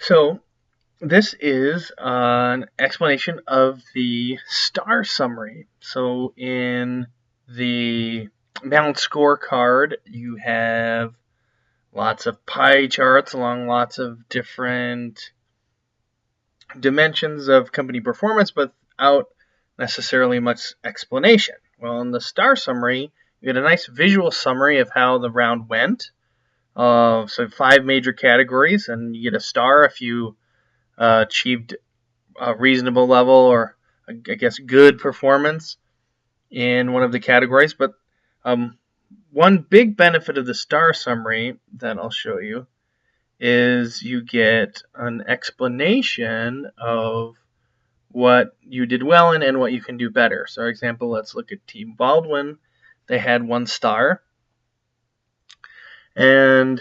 So this is an explanation of the star summary. So in the balanced scorecard, you have lots of pie charts along lots of different dimensions of company performance, but without necessarily much explanation. Well, in the star summary, you get a nice visual summary of how the round went. So 5 major categories, and you get a star if you achieved a reasonable level or, I guess, good performance in one of the categories. But one big benefit of the star summary that I'll show you is you get an explanation of what you did well in and what you can do better. So, for example, let's look at Team Baldwin. They had 1 star, and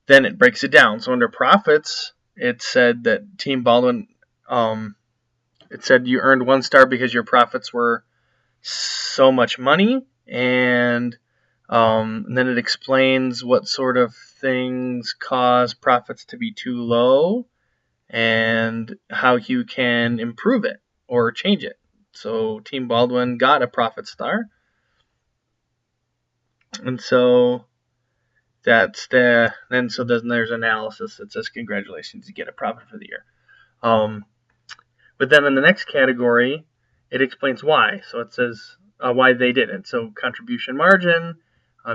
then it breaks it down. So under profits, it said that Team Baldwin, it said you earned 1 star because your profits were so much money, and then it explains what sort of things cause profits to be too low and how you can improve it or change it. So Team Baldwin got a profit star, and so that's the then so then there's analysis that says congratulations, you get a profit for the year. But then in the next category, it explains why. So it says why they did it. So contribution margin,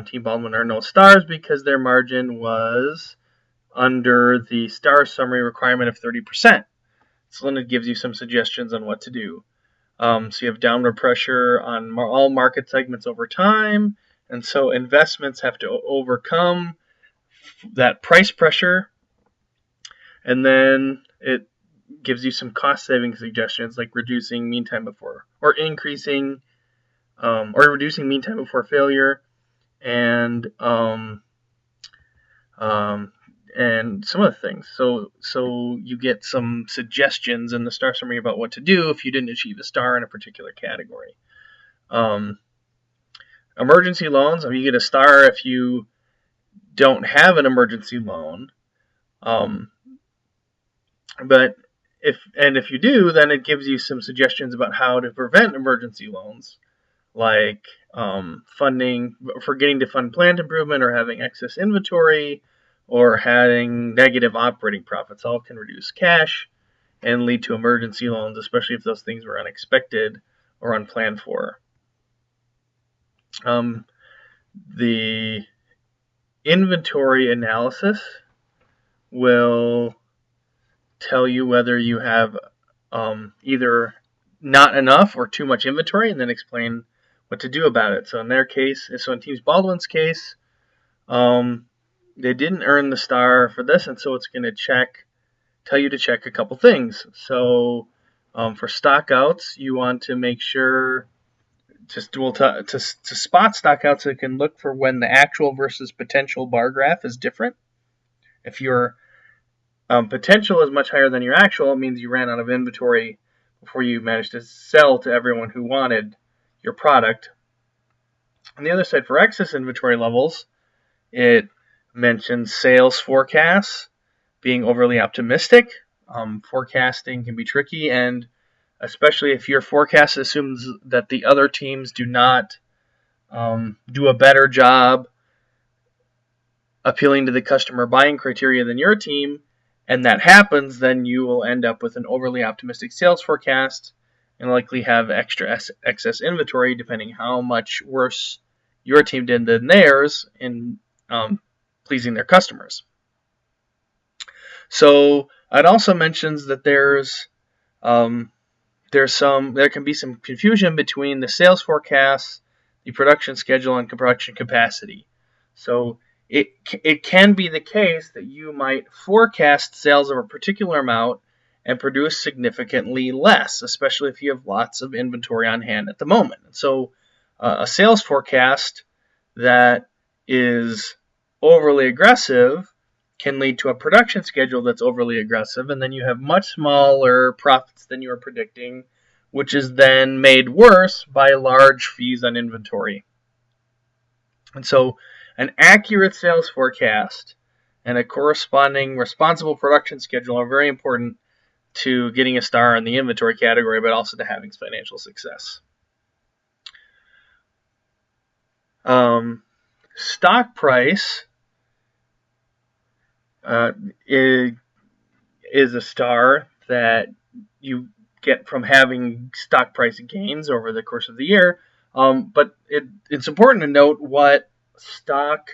Team Baldwin earned no stars because their margin was under the star summary requirement of 30%. So then it gives you some suggestions on what to do. So you have downward pressure on all market segments over time, and so investments have to overcome that price pressure. And then it gives you some cost-saving suggestions like reducing mean time before, or increasing, or reducing mean time before failure, and some other things. So you get some suggestions in the star summary about what to do if you didn't achieve a star in a particular category. Emergency loans, you get a star if you don't have an emergency loan. But if you do, then it gives you some suggestions about how to prevent emergency loans, like forgetting to fund plant improvement, or having excess inventory, or having negative operating profits. All can reduce cash and lead to emergency loans, especially if those things were unexpected or unplanned for. The inventory analysis will tell you whether you have either not enough or too much inventory, and then explain what to do about it. So in their case, so in Team Baldwin's case, they didn't earn the star for this, and so it's going to tell you to check a couple things. So for stockouts, you want to make sure to spot stockouts, so you can look for when the actual versus potential bar graph is different. If your potential is much higher than your actual, it means you ran out of inventory before you managed to sell to everyone who wanted your product. On the other side, for excess inventory levels, it mentions sales forecasts being overly optimistic. Forecasting can be tricky, and especially if your forecast assumes that the other teams do not do a better job appealing to the customer buying criteria than your team, and that happens, then you will end up with an overly optimistic sales forecast and likely have extra excess inventory, depending how much worse your team did than theirs in pleasing their customers. So it also mentions that there can be some confusion between the sales forecasts, the production schedule, and production capacity. So it can be the case that you might forecast sales of a particular amount and produce significantly less, especially if you have lots of inventory on hand at the moment. So a sales forecast that is overly aggressive can lead to a production schedule that's overly aggressive, and then you have much smaller profits than you were predicting, which is then made worse by large fees on inventory. And so an accurate sales forecast and a corresponding responsible production schedule are very important to getting a star in the inventory category, but also to having financial success. Stock price is a star that you get from having stock price gains over the course of the year. But it's important to note what stock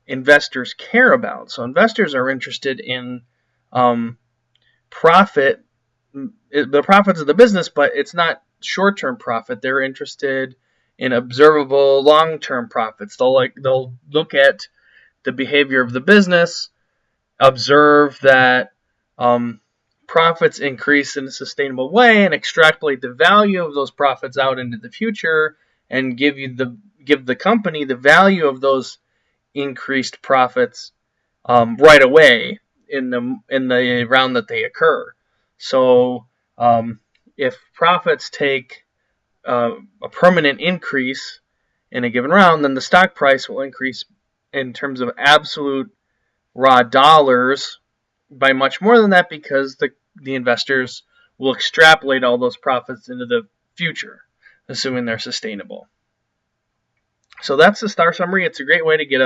investors care about. So investors are interested in profit, the profits of the business, but it's not short-term profit. They're interested in observable long-term profits. They'll look at the behavior of the business, observe that profits increase in a sustainable way, and extrapolate the value of those profits out into the future, and give the company the value of those increased profits right away in the round that they occur. So if profits take a permanent increase in a given round, then the stock price will increase in terms of absolute raw dollars by much more than that, because the investors will extrapolate all those profits into the future, assuming they're sustainable. So that's the star summary. It's a great way to get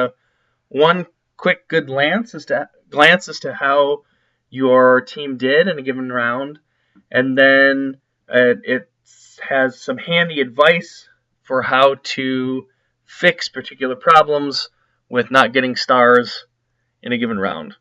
one quick good glance as to how your team did in a given round, and then it has some handy advice for how to fix particular problems with not getting stars in a given round.